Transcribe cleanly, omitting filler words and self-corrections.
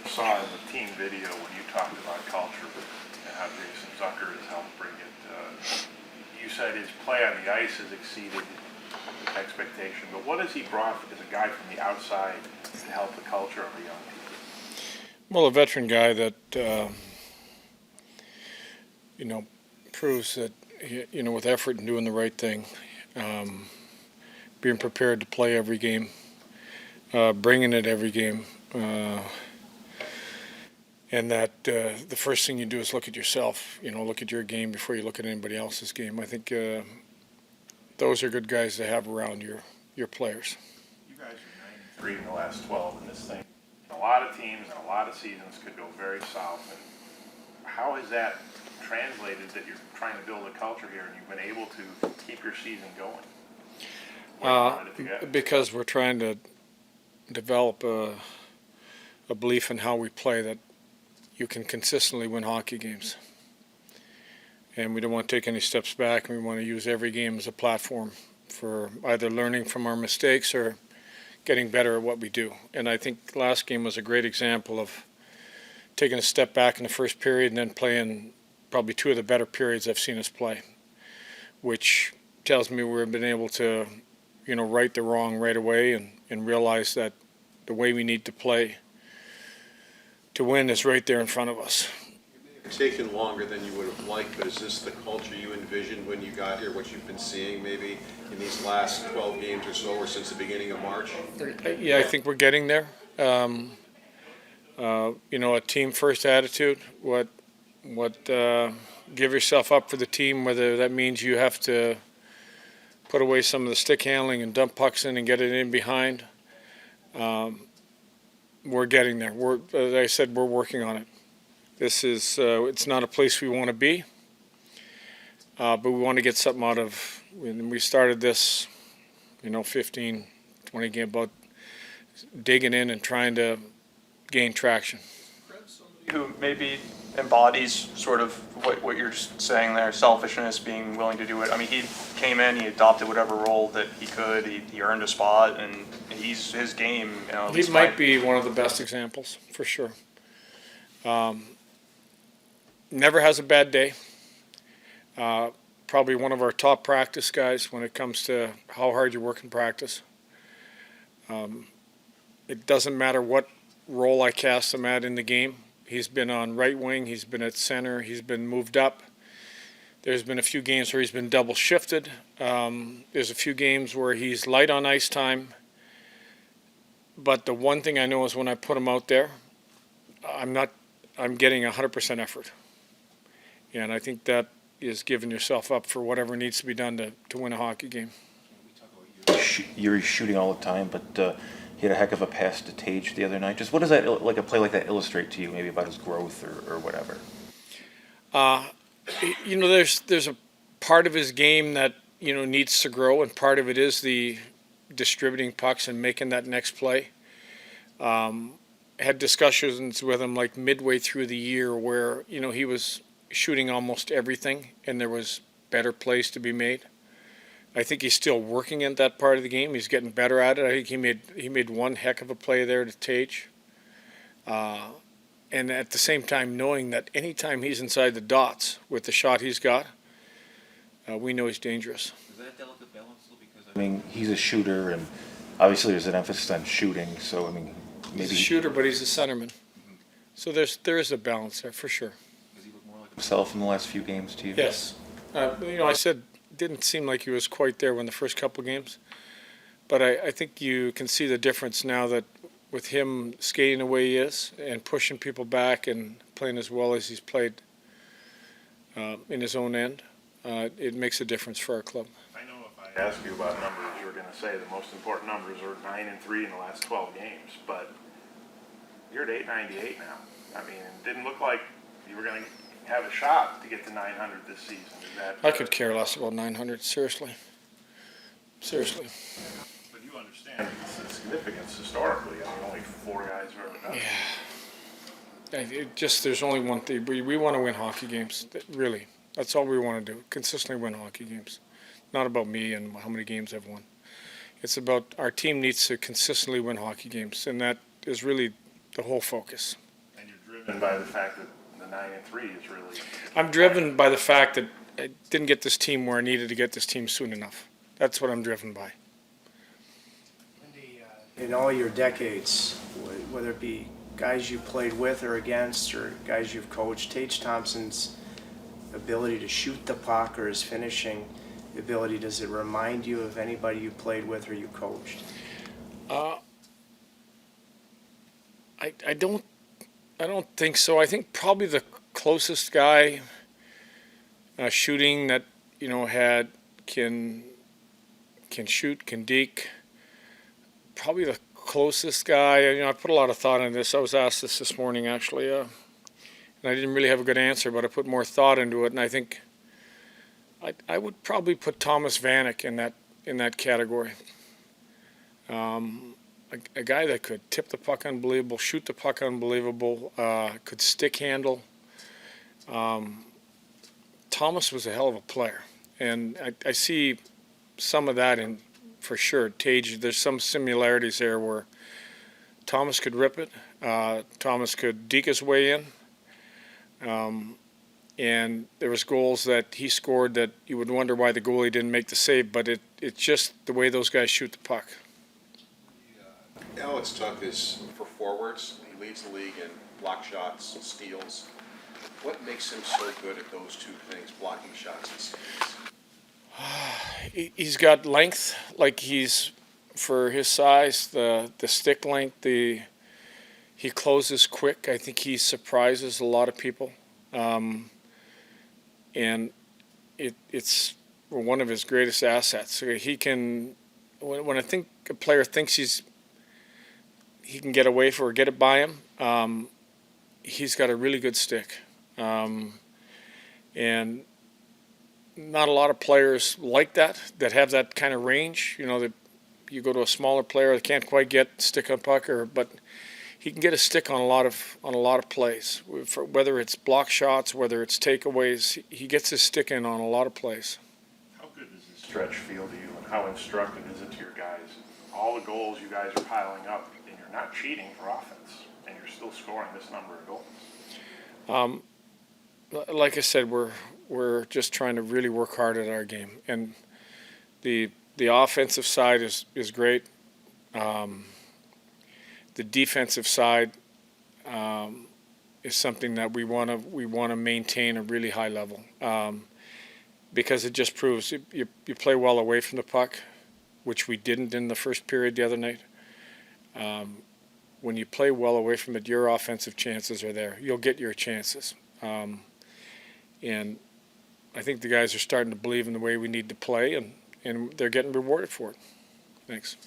saw in the team video when you talked about culture and how Jason Zucker has helped bring it. You said his play on the ice has exceeded expectation, but what has he brought as a guy from the outside to help the culture of the young people? Well, a veteran guy that proves that with effort and doing the right thing, being prepared to play every game, bringing it every game, and that the first thing you do is look at yourself. Look at your game before you look at anybody else's game. I think those are good guys to have around your players. You guys are 9-3 in the last 12 in this thing. A lot of teams and a lot of seasons could go very south. And how has that translated that you're trying to build a culture here and you've been able to keep your season going? Because we're trying to develop a belief in how we play, that you can consistently win hockey games. And we don't want to take any steps back, and we want to use every game as a platform for either learning from our mistakes or getting better at what we do. And I think last game was a great example of taking a step back in the first period and then playing probably two of the better periods I've seen us play, which tells me we've been able to, right the wrong right away and realize that the way we need to play to win is right there in front of us. It's taken longer than you would have liked, but is this the culture you envisioned when you got here, what you've been seeing maybe in these last 12 games or so, or since the beginning of March? Yeah, I think we're getting there. A team-first attitude, what give yourself up for the team, whether that means you have to put away some of the stick handling and dump pucks in and get it in behind. We're getting there. As I said, we're working on it. This is it's not a place we want to be, but we want to get something out of. When we started this, 15, 20 game, about digging in and trying to gain traction. Who maybe embodies sort of what you're saying there, selfishness, being willing to do it. I mean, he came in, he adopted whatever role that he could, he earned a spot, and his game. He might be one of the best examples, for sure. Never has a bad day. Probably one of our top practice guys when it comes to how hard you work in practice. It doesn't matter what role I cast him at in the game. He's been on right wing, he's been at center, he's been moved up. There's been a few games where he's been double shifted. There's a few games where he's light on ice time. But the one thing I know is when I put him out there, I'm getting 100% effort. And I think that is giving yourself up for whatever needs to be done to win a hockey game. You're shooting all the time, but he had a heck of a pass to Tage the other night. Just what does that, like a play like that, illustrate to you, maybe about his growth or whatever? There's a part of his game that needs to grow, and part of it is the distributing pucks and making that next play. Had discussions with him like midway through the year where he was shooting almost everything, and there was better plays to be made. I think he's still working in that part of the game. He's getting better at it. I think he made one heck of a play there to Tage. And at the same time, knowing that anytime he's inside the dots with the shot he's got, we know he's dangerous. Is that a delicate balance, though? Because he's a shooter, and obviously there's an emphasis on shooting. So maybe he's a shooter, but he's a centerman. Mm-hmm. So there is a balance there for sure. Does he look more like himself in the last few games to you? Yes. I said. Didn't seem like he was quite there in the first couple games, but I think you can see the difference now that with him skating the way he is and pushing people back and playing as well as he's played in his own end, it makes a difference for our club. I know if I ask you about numbers, you're going to say the most important numbers are 9-3 in the last 12 games, but you're at 898 now. I mean, it didn't look like you were going to have a shot to get to 900 this season. I could care less about 900, seriously. But you understand the significance historically. Only 4 guys have ever done it. Yeah. There's only one thing. We want to win hockey games, really. That's all we want to do, consistently win hockey games. Not about me and how many games I've won. It's about our team needs to consistently win hockey games, and that is really the whole focus. And you're driven by the fact that the 9-3 is really. I'm driven by the fact that I didn't get this team where I needed to get this team soon enough. That's what I'm driven by. Lindy, in all your decades, whether it be guys you played with or against or guys you've coached, Tage Thompson's ability to shoot the puck or his finishing ability, does it remind you of anybody you played with or you coached? I don't think so. I think probably the closest guy shooting that can shoot, can deke. Probably the closest guy. I put a lot of thought into this. I was asked this morning actually, and I didn't really have a good answer, but I put more thought into it, and I think I would probably put Thomas Vanek in that category. A guy that could tip the puck unbelievable, shoot the puck unbelievable, could stick handle. Thomas was a hell of a player, and I see some of that in, for sure, Tage. There's some similarities there where Thomas could rip it, Thomas could deke his way in, and there was goals that he scored that you would wonder why the goalie didn't make the save, but it's just the way those guys shoot the puck. Alex Tuck is, for forwards, he leads the league in block shots, steals. What makes him so good at those two things, blocking shots and steals? He's got length, like for his size, the stick length, he closes quick. I think he surprises a lot of people. And it's one of his greatest assets. He can, when I think a player thinks he can get away for or get it by him, he's got a really good stick. And not a lot of players like that have that kind of range. That you go to a smaller player that can't quite get stick on puck, but he can get a stick on a lot of plays. Whether it's block shots, whether it's takeaways, he gets his stick in on a lot of plays. How good does this stretch feel to you, and how instructive is it to your guys? All the goals you guys are piling up, and you're not cheating for offense, and you're still scoring this number of goals. Like I said, we're just trying to really work hard at our game, and the offensive side is great. The defensive side is something that we want to maintain a really high level, because it just proves you play well away from the puck, which we didn't in the first period the other night. When you play well away from it, your offensive chances are there. You'll get your chances. And I think the guys are starting to believe in the way we need to play, and they're getting rewarded for it. Thanks.